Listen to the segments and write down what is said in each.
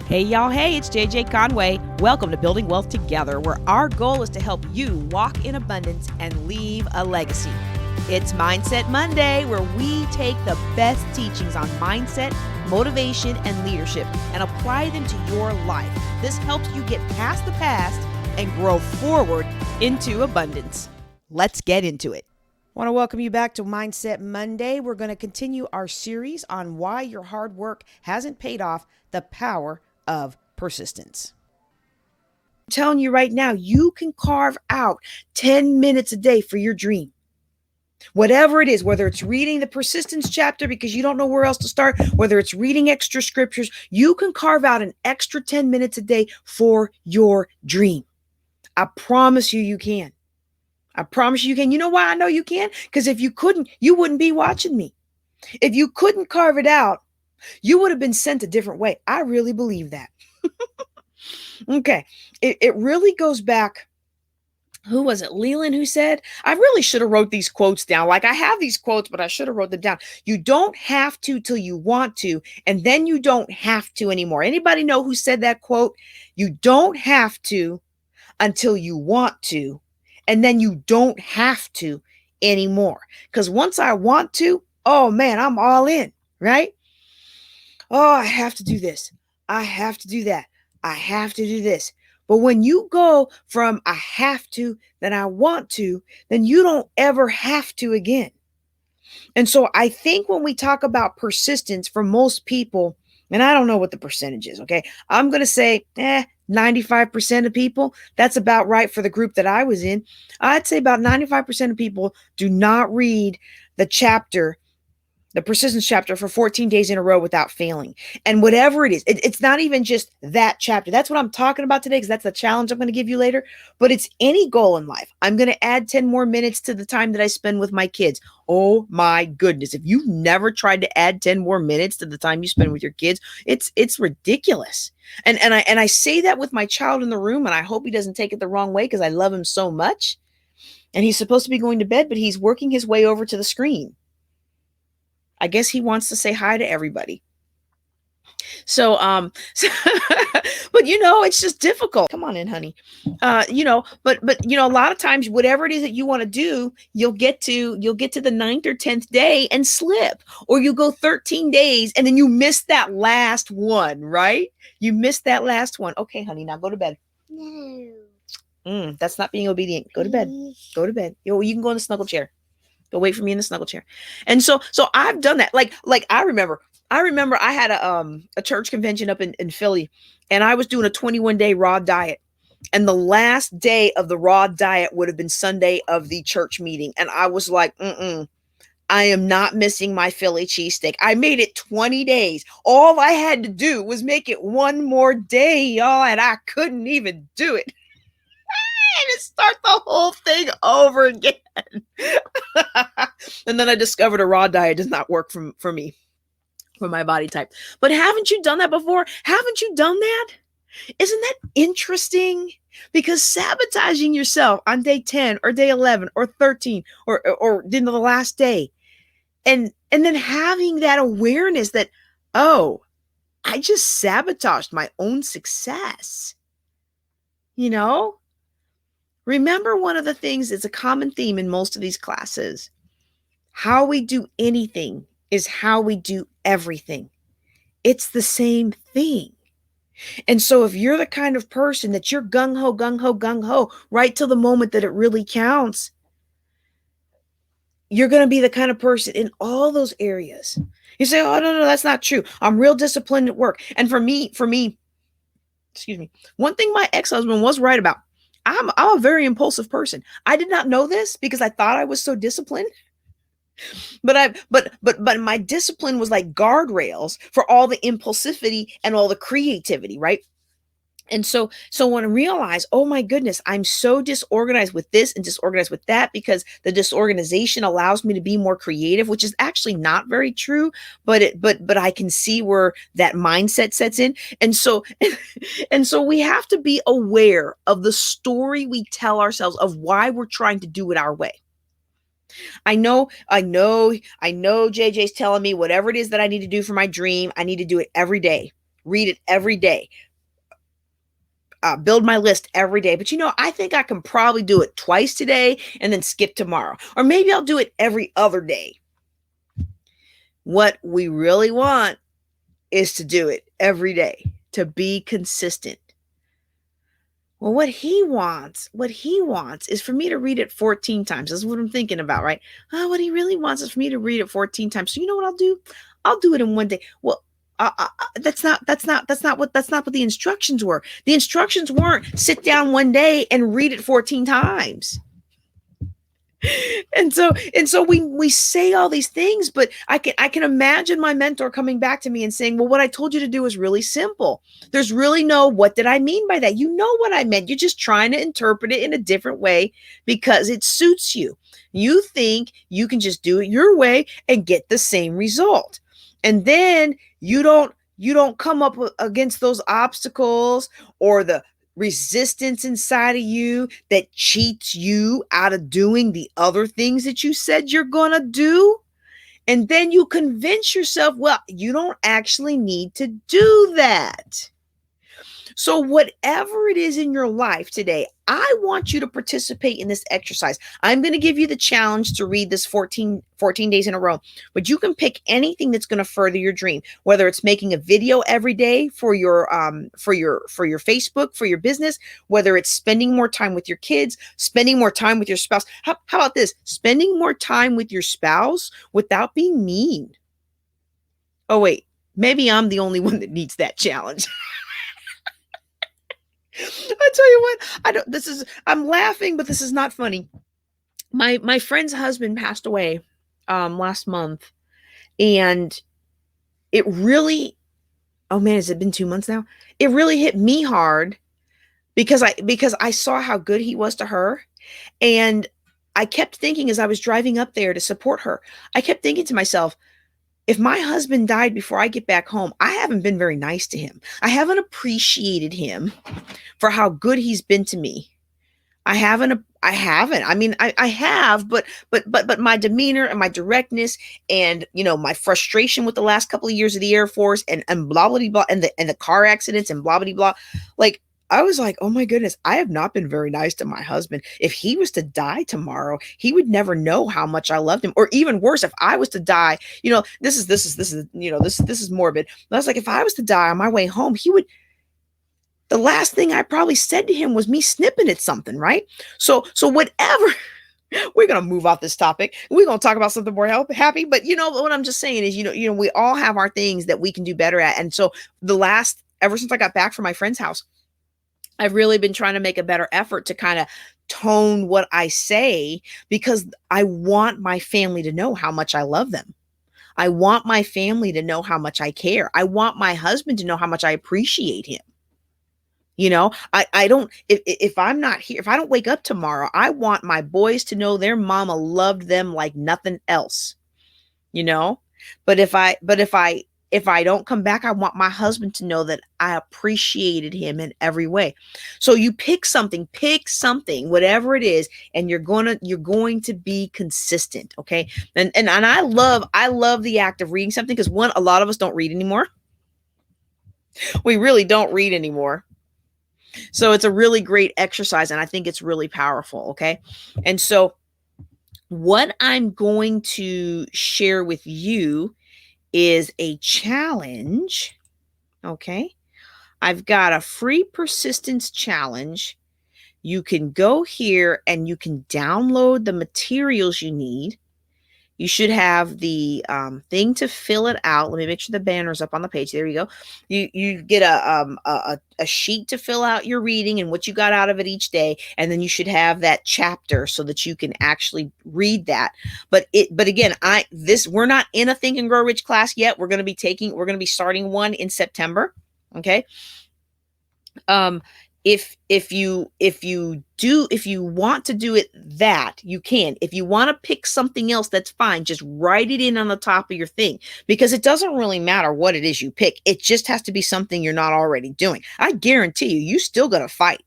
Hey y'all, hey, it's JJ Conway. Welcome to Building Wealth Together, where our goal is to help you walk in abundance and leave a legacy. It's Mindset Monday, where we take the best teachings on mindset, motivation, and leadership and apply them to your life. This helps you get past the past and grow forward into abundance. Let's get into it. I want to welcome you back to Mindset Monday. We're going to continue our series on why your hard work hasn't paid off, the power of persistence. I'm telling you right now, you can carve out 10 minutes a day for your dream. Whatever it is, whether it's reading the persistence chapter because you don't know where else to start, whether it's reading extra scriptures, you can carve out an extra 10 minutes a day for your dream. I promise you, you can. I promise you can. You know why I know you can? Because if you couldn't, you wouldn't be watching me. If you couldn't carve it out, you would have been sent a different way. I really believe that. Okay. It really goes back. Who was it? Leland who said, I really should have wrote these quotes down. Like I have these quotes, but I should have wrote them down. You don't have to till you want to, and then you don't have to anymore. Anybody know who said that quote? You don't have to until you want to, and then you don't have to anymore. Because once I want to, oh man, I'm all in, right? Oh, I have to do this. I have to do that. I have to do this. But when you go from I have to, then I want to, then you don't ever have to again. And so I think when we talk about persistence for most people, and I don't know what the percentage is, okay? I'm going to say 95% of people. That's about right for the group that I was in. I'd say about 95% of people do not read the chapter, the persistence chapter, for 14 days in a row without failing. And whatever it is, it's not even just that chapter. That's what I'm talking about today, because that's the challenge I'm going to give you later. But it's any goal in life. I'm going to add 10 more minutes to the time that I spend with my kids. Oh my goodness. If you've never tried to add 10 more minutes to the time you spend with your kids, it's ridiculous. And I say that with my child in the room, and I hope he doesn't take it the wrong way, because I love him so much. And he's supposed to be going to bed, but he's working his way over to the screen. I guess he wants to say hi to everybody. So, but it's just difficult. Come on in, honey. But a lot of times, whatever it is that you want to do, you'll get to the 9th or 10th day and slip, or you go 13 days and then you miss that last one, right? You missed that last one. Okay, honey, now go to bed. No. That's not being obedient. Go to bed. Go to bed. You can go in the snuggle chair. Go wait for me in the snuggle chair. And so I've done that. Like I remember I had a church convention up in Philly, and I was doing a 21-day raw diet. And the last day of the raw diet would have been Sunday of the church meeting. And I was like, I am not missing my Philly cheesesteak. I made it 20 days. All I had to do was make it one more day, y'all, and I couldn't even do it. And start the whole thing over again. And then I discovered a raw diet does not work for me, for my body type. But haven't you done that before? Haven't you done that? Isn't that interesting? Because sabotaging yourself on day 10 or day 11 or 13 or the last day, and then having that awareness that, oh, I just sabotaged my own success. Remember, one of the things that's a common theme in most of these classes, how we do anything is how we do everything. It's the same thing. And so if you're the kind of person that you're gung-ho, gung-ho, gung-ho, right till the moment that it really counts, you're going to be the kind of person in all those areas. You say, oh, no, that's not true. I'm real disciplined at work. And for me, excuse me, one thing my ex-husband was right about, I'm a very impulsive person. I did not know this because I thought I was so disciplined. But my discipline was like guardrails for all the impulsivity and all the creativity, right? And so when I realized, oh my goodness, I'm so disorganized with this and disorganized with that, because the disorganization allows me to be more creative, which is actually not very true, but I can see where that mindset sets in. And so we have to be aware of the story we tell ourselves of why we're trying to do it our way. I know JJ's telling me whatever it is that I need to do for my dream, I need to do it every day. read it every day. Build my list every day. But I think I can probably do it twice today and then skip tomorrow. Or maybe I'll do it every other day. What we really want is to do it every day, to be consistent. Well, what he wants is for me to read it 14 times. That's what I'm thinking about, right? What he really wants is for me to read it 14 times. So you know what I'll do? I'll do it in one day. Well, that's not what the instructions were. The instructions weren't sit down one day and read it 14 times. And so we say all these things, but I can imagine my mentor coming back to me and saying, well, what I told you to do is really simple. There's really no, what did I mean by that? You know what I meant. You're just trying to interpret it in a different way because it suits you. You think you can just do it your way and get the same result. And then you don't come up against those obstacles or the resistance inside of you that cheats you out of doing the other things that you said you're going to do. And then you convince yourself, well, you don't actually need to do that. So whatever it is in your life today, I want you to participate in this exercise. I'm going to give you the challenge to read this 14 days in a row, but you can pick anything that's going to further your dream, whether it's making a video every day for your Facebook, for your business, whether it's spending more time with your kids, spending more time with your spouse. How about this? Spending more time with your spouse without being mean. Oh, wait, maybe I'm the only one that needs that challenge. I tell you what, I'm laughing, but this is not funny. My friend's husband passed away last month, and it really, oh man, has it been 2 months now? It really hit me hard because I saw how good he was to her. And I kept thinking as I was driving up there to support her, I kept thinking to myself, if my husband died before I get back home, I haven't been very nice to him. I haven't appreciated him for how good he's been to me. I haven't. I mean, I have, but my demeanor and my directness and, my frustration with the last couple of years of the Air Force and blah, blah, blah, and the car accidents and blah, blah, blah. Like, I was like, oh my goodness, I have not been very nice to my husband. If he was to die tomorrow, he would never know how much I loved him. Or even worse, if I was to die, this is morbid. But I was like, if I was to die on my way home, the last thing I probably said to him was me snipping at something, right? So whatever, we're going to move off this topic. We're going to talk about something more happy. But what I'm just saying is, we all have our things that we can do better at. And so ever since I got back from my friend's house, I've really been trying to make a better effort to kind of tone what I say because I want my family to know how much I love them. I want my family to know how much I care. I want my husband to know how much I appreciate him. I don't, if I'm not here, if I don't wake up tomorrow, I want my boys to know their mama loved them like nothing else, but if I don't come back, I want my husband to know that I appreciated him in every way. So you pick something, whatever it is, and you're going to be consistent. Okay. And I love the act of reading something because a lot of us don't read anymore. We really don't read anymore. So it's a really great exercise, and I think it's really powerful, okay? And so what I'm going to share with you is a challenge, okay? I've got a free persistence challenge. You can go here and you can download the materials you need. You should have the thing to fill it out. Let me make sure the banner's up on the page. There you go. You get a sheet to fill out your reading and what you got out of it each day, and then you should have that chapter so that you can actually read that. But again, we're not in a Think and Grow Rich class yet. We're going to be starting one in September. Okay. If you want to do it, that you can. If you want to pick something else, that's fine. Just write it in on the top of your thing because it doesn't really matter what it is you pick. It just has to be something you're not already doing. I guarantee you still going to fight.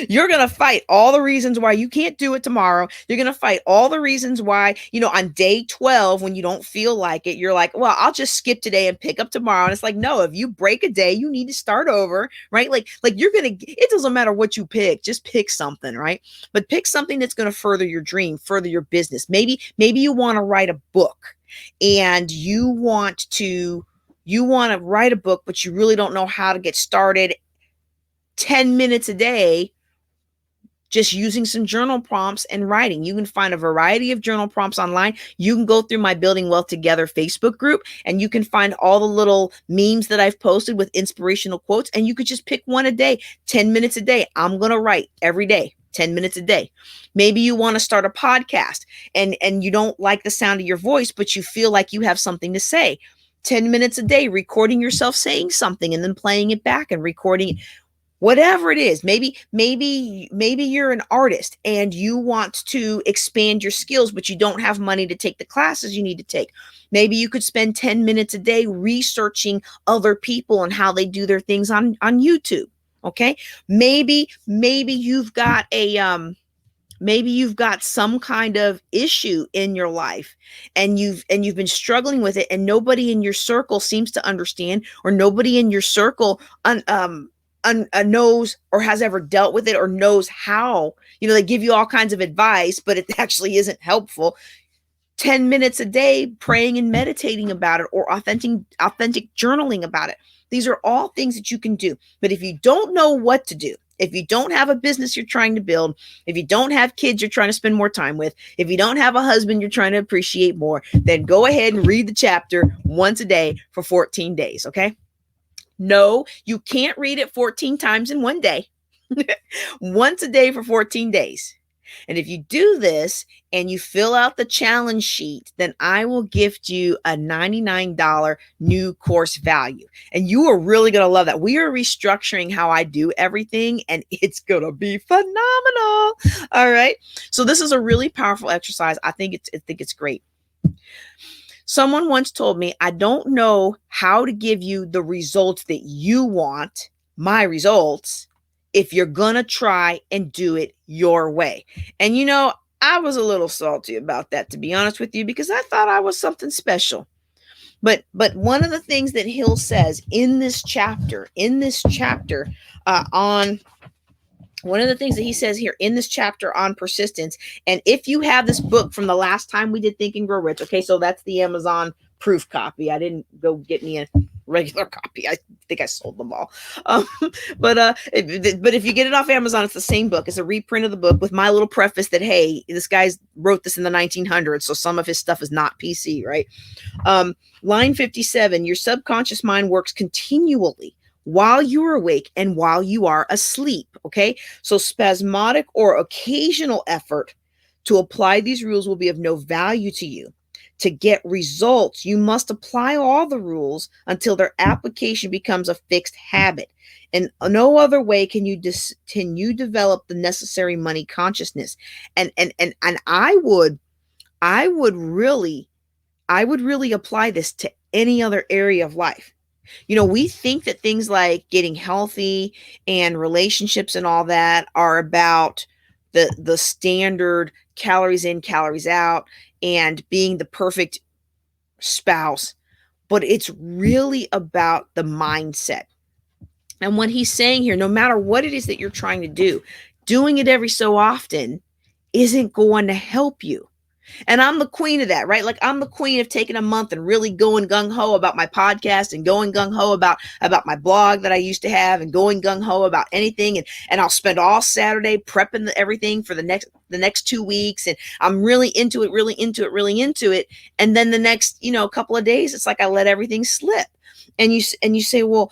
You're going to fight all the reasons why you can't do it tomorrow. You're going to fight all the reasons why, on day 12, when you don't feel like it, you're like, well, I'll just skip today and pick up tomorrow. And it's like, no, if you break a day, you need to start over, right? Like you're going to, it doesn't matter what you pick, just pick something, right? But pick something that's going to further your dream, further your business. Maybe you want to write a book and you want to write a book, but you really don't know how to get started. 10 minutes a day, just using some journal prompts and writing. You can find a variety of journal prompts online. You can go through my Building Wealth Together Facebook group and you can find all the little memes that I've posted with inspirational quotes, and you could just pick one a day, 10 minutes a day. I'm going to write every day, 10 minutes a day. Maybe you want to start a podcast and you don't like the sound of your voice, but you feel like you have something to say. 10 minutes a day, recording yourself saying something and then playing it back and recording it. Whatever it is, maybe you're an artist and you want to expand your skills, but you don't have money to take the classes you need to take. Maybe you could spend 10 minutes a day researching other people and how they do their things on YouTube. Okay. Maybe you've got maybe you've got some kind of issue in your life and you've been struggling with it and nobody in your circle seems to understand, or nobody in your circle knows or has ever dealt with it or knows how. They give you all kinds of advice, but it actually isn't helpful. 10 minutes a day praying and meditating about it, or authentic journaling about it. These are all things that you can do. But if you don't know what to do, if you don't have a business you're trying to build, if you don't have kids you're trying to spend more time with, if you don't have a husband you're trying to appreciate more, then go ahead and read the chapter once a day for 14 days, okay? No, you can't read it 14 times in one day. Once a day for 14 days. And if you do this and you fill out the challenge sheet, then I will gift you a $99 new course value. And you are really going to love that. We are restructuring how I do everything, and it's going to be phenomenal. All right. So this is a really powerful exercise. I think it's great. Someone once told me, I don't know how to give you the results that you want, my results, if you're going to try and do it your way. And I was a little salty about that, to be honest with you, because I thought I was something special. But one of the things that Hill says in this chapter on one of the things that he says here in this chapter on persistence, and if you have this book from the last time we did Think and Grow Rich, okay, so that's the Amazon proof copy. I didn't go get me a regular copy. I think I sold them all. But if you get it off Amazon, it's the same book. It's a reprint of the book with my little preface that, hey, this guy's wrote this in the 1900s, so some of his stuff is not PC, right? Line 57, your subconscious mind works continually while you are awake and while you are asleep, okay? So spasmodic or occasional effort to apply these rules will be of no value to you. To get results, you must apply all the rules until their application becomes a fixed habit. In no other way can you develop the necessary money consciousness. And I would really apply this to any other area of life. We think that things like getting healthy and relationships and all that are about the standard calories in, calories out, and being the perfect spouse. But it's really about the mindset. And what he's saying here, no matter what it is that you're trying to do, doing it every so often isn't going to help you. And I'm the queen of that, right? Like I'm the queen of taking a month and really going gung-ho about my podcast and going gung-ho about my blog that I used to have and going gung-ho about anything. And I'll spend all Saturday prepping everything for the next 2 weeks. And I'm really into it. And then the next, couple of days, it's like I let everything slip. And you say, well,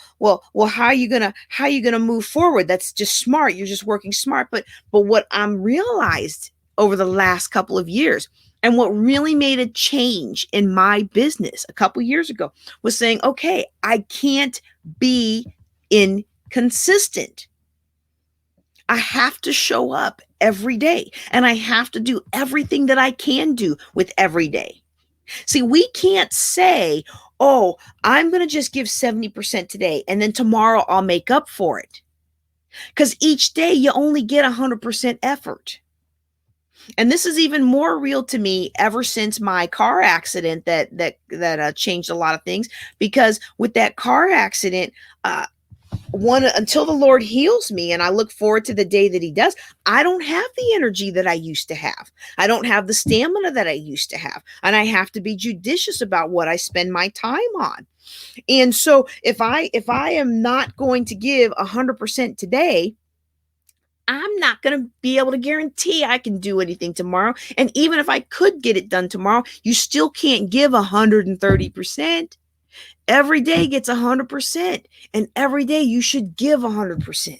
how are you gonna move forward? That's just smart. You're just working smart. But what I'm realized over the last couple of years, and what really made a change in my business a couple years ago, was saying, okay, I can't be inconsistent. I have to show up every day, and I have to do everything that I can do with every day. See, we can't say, oh, I'm going to just give 70% today, and then tomorrow I'll make up for it. because each day you only get 100% effort. And this is even more real to me ever since my car accident that changed a lot of things. Because with that car accident, one until the Lord heals me, and I look forward to the day that He does, I don't have the energy that I used to have. I don't have the stamina that I used to have, and I have to be judicious about what I spend my time on. And so, if I am not going to give 100% today, I'm not going to be able to guarantee I can do anything tomorrow. And even if I could get it done tomorrow, you still can't give 130%. Every day gets 100%. And every day you should give 100%.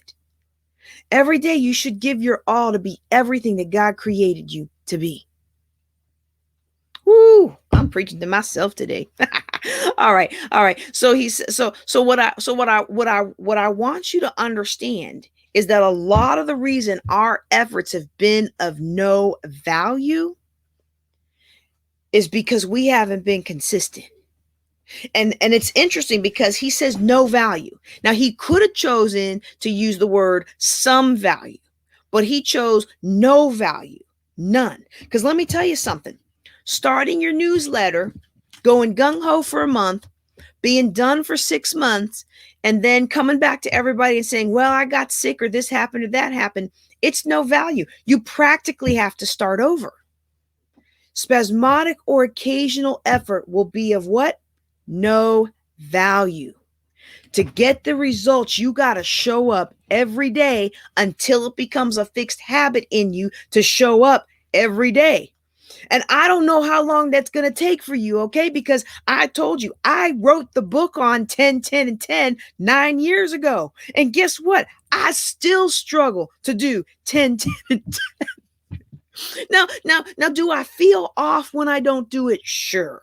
Every day you should give your all to be everything that God created you to be. Woo, I'm preaching to myself today. All right. So what I want you to understand is that a lot of the reason our efforts have been of no value is because we haven't been consistent. And it's interesting because he says no value. Now, he could have chosen to use the word some value, but he chose no value, none. Because let me tell you something, starting your newsletter, going gung-ho for a month, being done for 6 months, and then coming back to everybody and saying, well, I got sick or this happened or that happened, it's no value. You practically have to start over. Spasmodic or occasional effort will be of what? No value. To get the results, you got to show up every day until it becomes a fixed habit in you to show up every day. And I don't know how long that's going to take for you, okay? Because I told you, I wrote the book on 10, 10, and 10 9 years ago. And guess what? I still struggle to do 10, 10, and 10. Now, do I feel off when I don't do it? Sure.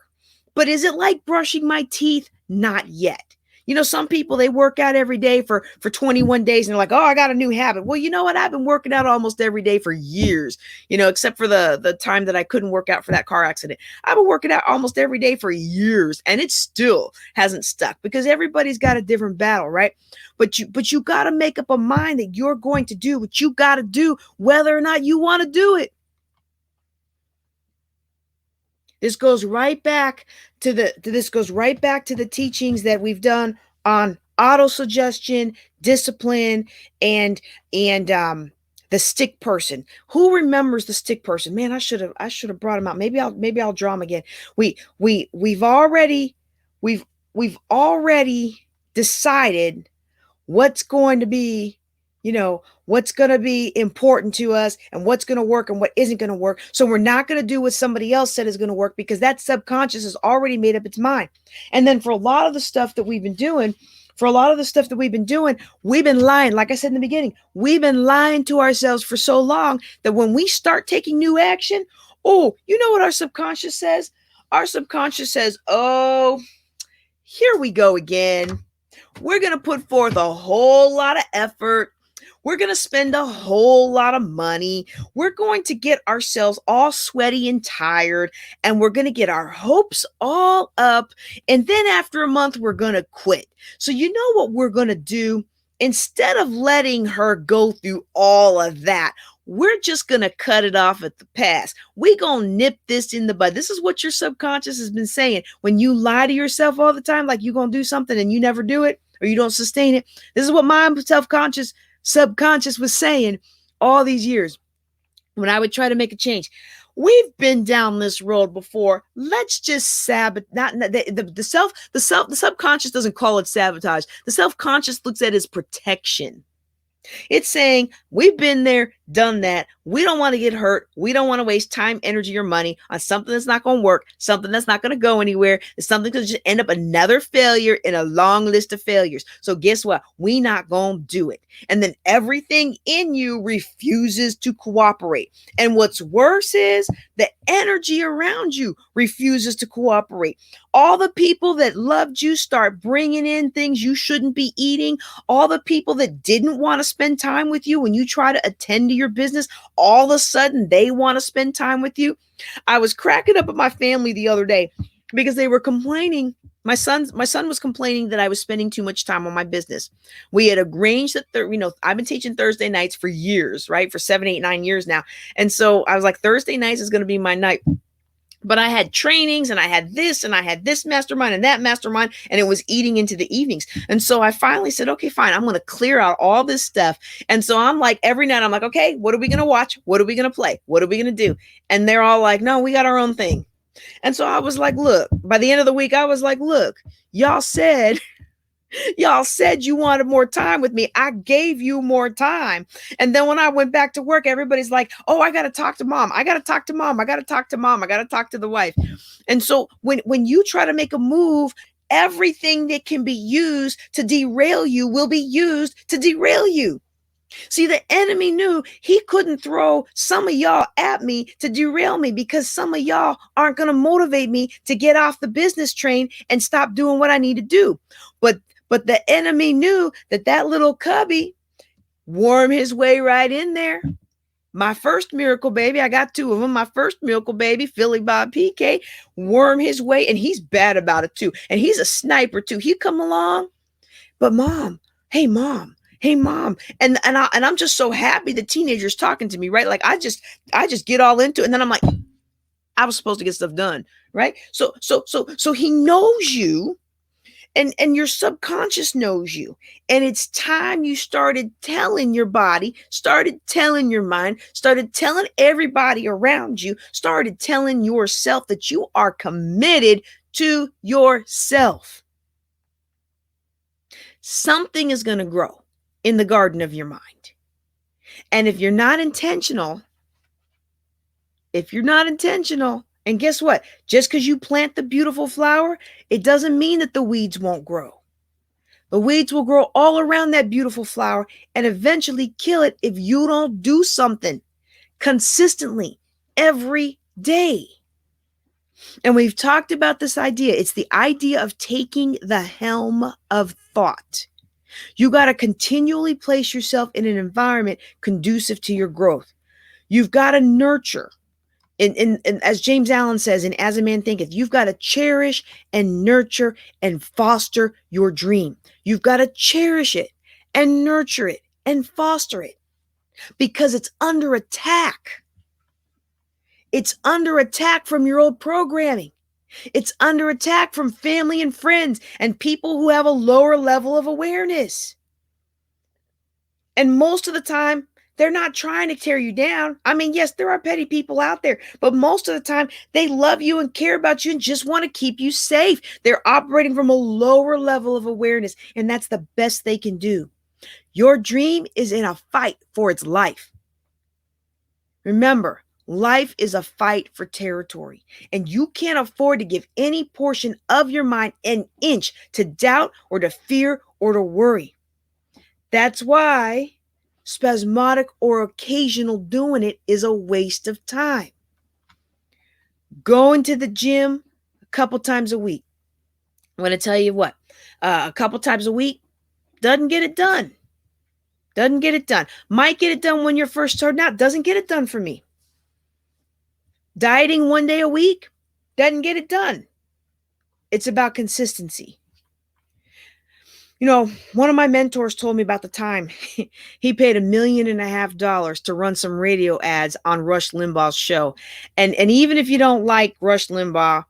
But is it like brushing my teeth? Not yet. You know, some people, they work out every day for 21 days and they're like, oh, I got a new habit. Well, you know what? I've been working out almost every day for years, you know, except for the time that I couldn't work out for that car accident. I've been working out almost every day for years, and it still hasn't stuck because everybody's got a different battle, right? But you got to make up a mind that you're going to do what you got to do, whether or not you want to do it. This goes right back to the teachings that we've done on autosuggestion, discipline, and the stick person. Who remembers the stick person? Man, I should have brought him out. Maybe I'll draw him again. We've already decided what's going to be, you know, what's going to be important to us and what's going to work and what isn't going to work. So we're not going to do what somebody else said is going to work because that subconscious has already made up its mind. And then for a lot of the stuff that we've been doing, we've been lying. Like I said in the beginning, we've been lying to ourselves for so long that when we start taking new action, oh, you know what our subconscious says? Our subconscious says, oh, here we go again. We're going to put forth a whole lot of effort. We're going to spend a whole lot of money. We're going to get ourselves all sweaty and tired, and we're going to get our hopes all up. And then after a month, we're going to quit. So you know what we're going to do? Instead of letting her go through all of that, we're just going to cut it off at the pass. We're going to nip this in the bud. This is what your subconscious has been saying. When you lie to yourself all the time, like you're going to do something and you never do it or you don't sustain it. This is what my subconscious was saying all these years when I would try to make a change. We've been down this road before. Let's just sabotage. The subconscious doesn't call it sabotage. The self-conscious looks at it as protection. It's saying we've been there, done that. We don't want to get hurt. We don't want to waste time, energy, or money on something that's not going to work, something that's not going to go anywhere. It's something that's just end up another failure in a long list of failures. So guess what? We not going to do it. And then everything in you refuses to cooperate. And what's worse is the energy around you refuses to cooperate. All the people that loved you start bringing in things you shouldn't be eating. All the people that didn't want to spend time with you when you try to attend to your business, all of a sudden they want to spend time with you. I was cracking up at my family the other day. because they were complaining. My son was complaining that I was spending too much time on my business. We had arranged that, I've been teaching Thursday nights for years, right? For 7, 8, 9 years now. And so I was like, Thursday nights is going to be my night. But I had trainings and I had this mastermind and that mastermind, and it was eating into the evenings. And so I finally said, okay, fine, I'm going to clear out all this stuff. And so I'm like, every night I'm like, okay, what are we going to watch? What are we going to play? What are we going to do? And they're all like, no, we got our own thing. And so I was like, look, by the end of the week, I was like, look, y'all said you wanted more time with me. I gave you more time. And then when I went back to work, everybody's like, oh, I got to talk to mom. I got to talk to mom. I got to talk to mom. I got to talk to the wife. And so when you try to make a move, everything that can be used to derail you will be used to derail you. See, the enemy knew he couldn't throw some of y'all at me to derail me, because some of y'all aren't going to motivate me to get off the business train and stop doing what I need to do. But the enemy knew that little cubby wormed his way right in there. My first miracle baby, I got 2 of them. My first miracle baby, Philly Bob PK, wormed his way, and he's bad about it too. And he's a sniper too. He come along, but mom, hey mom. And I'm just so happy the teenager's talking to me, right? Like I just get all into it. And then I'm like, I was supposed to get stuff done, right? So he knows you. And your subconscious knows you. And it's time you started telling your body, started telling your mind, started telling everybody around you, started telling yourself that you are committed to yourself. Something is going to grow in the garden of your mind. And if you're not intentional, and guess what? Just because you plant the beautiful flower, it doesn't mean that the weeds won't grow. The weeds will grow all around that beautiful flower and eventually kill it if you don't do something consistently every day. And we've talked about this idea. It's the idea of taking the helm of thought. You got to continually place yourself in an environment conducive to your growth. You've got to nurture. And as James Allen says, in As a Man Thinketh, you've got to cherish and nurture and foster your dream. You've got to cherish it and nurture it and foster it, because it's under attack. It's under attack from your old programming. It's under attack from family and friends and people who have a lower level of awareness. And most of the time, they're not trying to tear you down. I mean, yes, there are petty people out there, but most of the time they love you and care about you and just want to keep you safe. They're operating from a lower level of awareness, and that's the best they can do. Your dream is in a fight for its life. Remember, life is a fight for territory, and you can't afford to give any portion of your mind an inch to doubt or to fear or to worry. That's why spasmodic or occasional doing it is a waste of time. Going to the gym a couple times a week. I'm going to tell you what, a couple times a week doesn't get it done. Might get it done when you're first starting out. Doesn't get it done for me. Dieting 1 day a week doesn't get it done. It's about consistency. One of my mentors told me about the time he paid $1.5 million to run some radio ads on Rush Limbaugh's show. And even if you don't like Rush Limbaugh,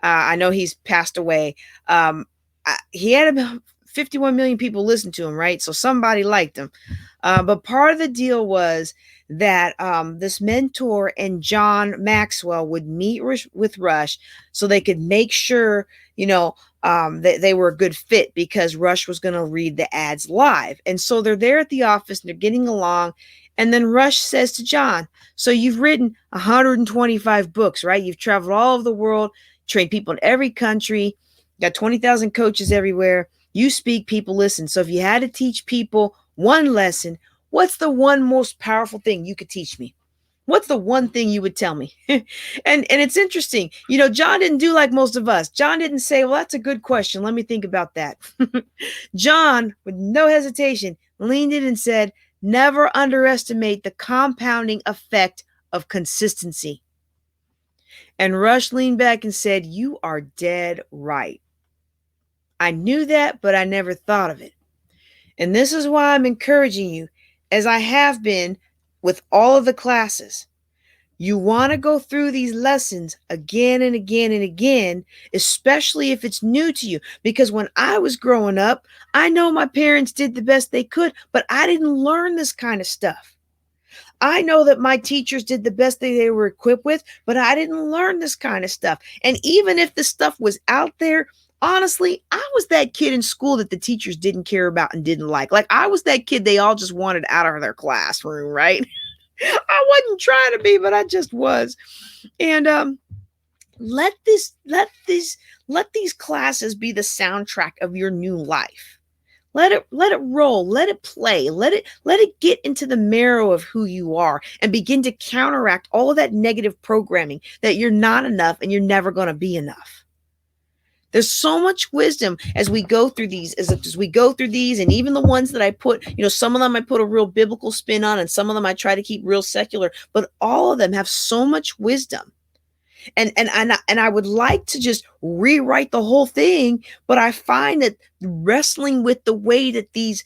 I know he's passed away. He had about 51 million people listen to him, right? So somebody liked him. But part of the deal was that this mentor and John Maxwell would meet with Rush so they could make sure, that they were a good fit, because Rush was going to read the ads live. And so they're there at the office and they're getting along. And then Rush says to John, so you've written 125 books, right? You've traveled all over the world, trained people in every country, got 20,000 coaches everywhere. You speak, people listen. So if you had to teach people one lesson, what's the one most powerful thing you could teach me? What's the one thing you would tell me? and it's interesting. John didn't do like most of us. John didn't say, well, that's a good question. Let me think about that. John, with no hesitation, leaned in and said, never underestimate the compounding effect of consistency. And Rush leaned back and said, "You are dead right. I knew that, but I never thought of it. And this is why I'm encouraging you, as I have been with all of the classes. You want to go through these lessons again and again and again, especially if it's new to you. Because when I was growing up, I know my parents did the best they could, but I didn't learn this kind of stuff. I know that my teachers did the best they were equipped with, but I didn't learn this kind of stuff. And even if the stuff was out there, honestly, I was that kid in school that the teachers didn't care about and didn't like. Like I was that kid they all just wanted out of their classroom, right? I wasn't trying to be, but I just was. And let these classes be the soundtrack of your new life. Let it roll, let it play, let it get into the marrow of who you are and begin to counteract all of that negative programming that you're not enough and you're never going to be enough. There's so much wisdom as we go through these, as we go through these, and even the ones that I put, some of them I put a real biblical spin on, and some of them I try to keep real secular, but all of them have so much wisdom. And I would like to just rewrite the whole thing, but I find that wrestling with the way that these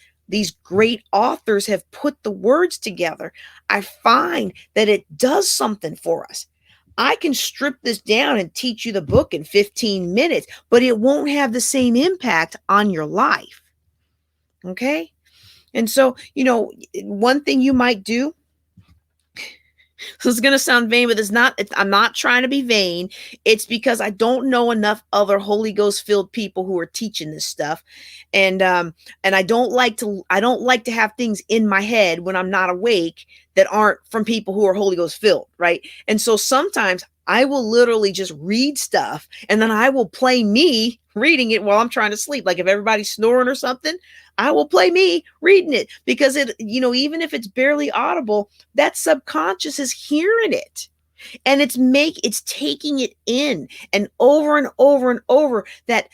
great authors have put the words together, I find that it does something for us. I can strip this down and teach you the book in 15 minutes, but it won't have the same impact on your life. Okay? And so, one thing you might do, so it's going to sound vain, but I'm not trying to be vain. It's because I don't know enough other Holy Ghost filled people who are teaching this stuff. And I don't like to have things in my head when I'm not awake that aren't from people who are Holy Ghost filled. Right. And so sometimes I will literally just read stuff and then I will play me reading it while I'm trying to sleep. Like if everybody's snoring or something, I will play me reading it because even if it's barely audible, that subconscious is hearing it and it's taking it in, and over and over and over, that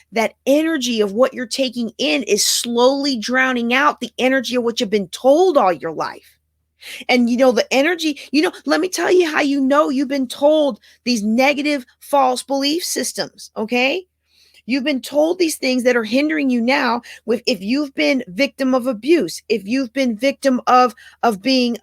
energy of what you're taking in is slowly drowning out the energy of what you've been told all your life. And the energy, let me tell you how you've been told these negative false belief systems. Okay. You've been told these things that are hindering you now. If you've been victim of abuse, if you've been victim of being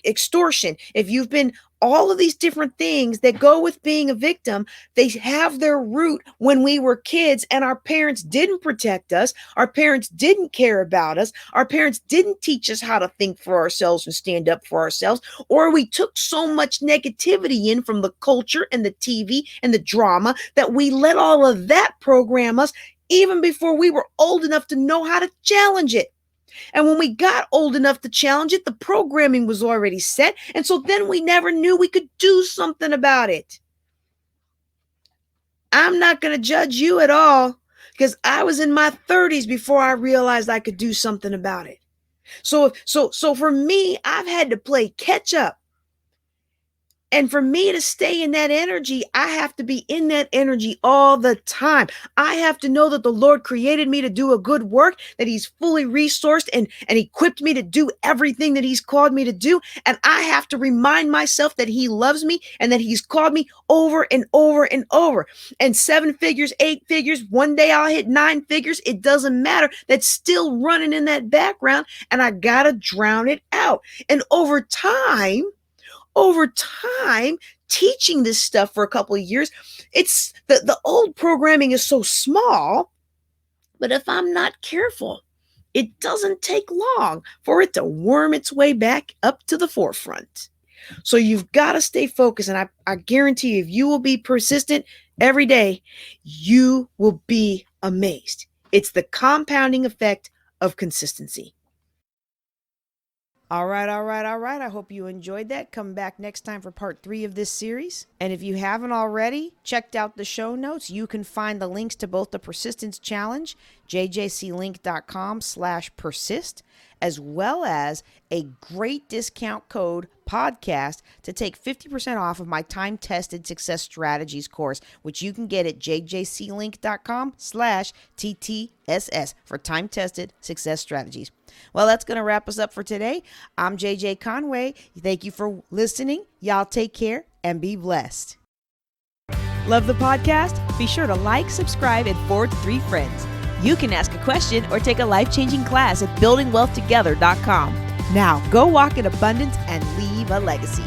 extortion, if you've been all of these different things that go with being a victim, they have their root when we were kids and our parents didn't protect us. Our parents didn't care about us. Our parents didn't teach us how to think for ourselves and stand up for ourselves. Or we took so much negativity in from the culture and the TV and the drama that we let all of that program us even before we were old enough to know how to challenge it. And when we got old enough to challenge it, the programming was already set. And so then we never knew we could do something about it. I'm not going to judge you at all because I was in my 30s before I realized I could do something about it. So for me, I've had to play catch up. And for me to stay in that energy, I have to be in that energy all the time. I have to know that the Lord created me to do a good work, that he's fully resourced and equipped me to do everything that he's called me to do. And I have to remind myself that he loves me and that he's called me over and over and over. And 7 figures, 8 figures, one day I'll hit 9 figures. It doesn't matter. That's still running in that background, and I got to drown it out. And over time, teaching this stuff for a couple of years, it's the old programming is so small, but if I'm not careful, it doesn't take long for it to worm its way back up to the forefront. So you've got to stay focused. And I guarantee you, if you will be persistent every day, you will be amazed. It's the compounding effect of consistency. All right. I hope you enjoyed that. Come back next time for part 3 of this series. And if you haven't already checked out the show notes, you can find the links to both the Persistence Challenge, jjclink.com/persist, as well as a great discount code podcast to take 50% off of my time-tested success strategies course, which you can get at jjclink.com/TTSS for time-tested success strategies. Well, that's going to wrap us up for today. I'm JJ Conway. Thank you for listening. Y'all take care and be blessed. Love the podcast? Be sure to like, subscribe, and forward to 3 friends. You can ask a question or take a life-changing class at buildingwealthtogether.com. Now, go walk in abundance and leave a legacy.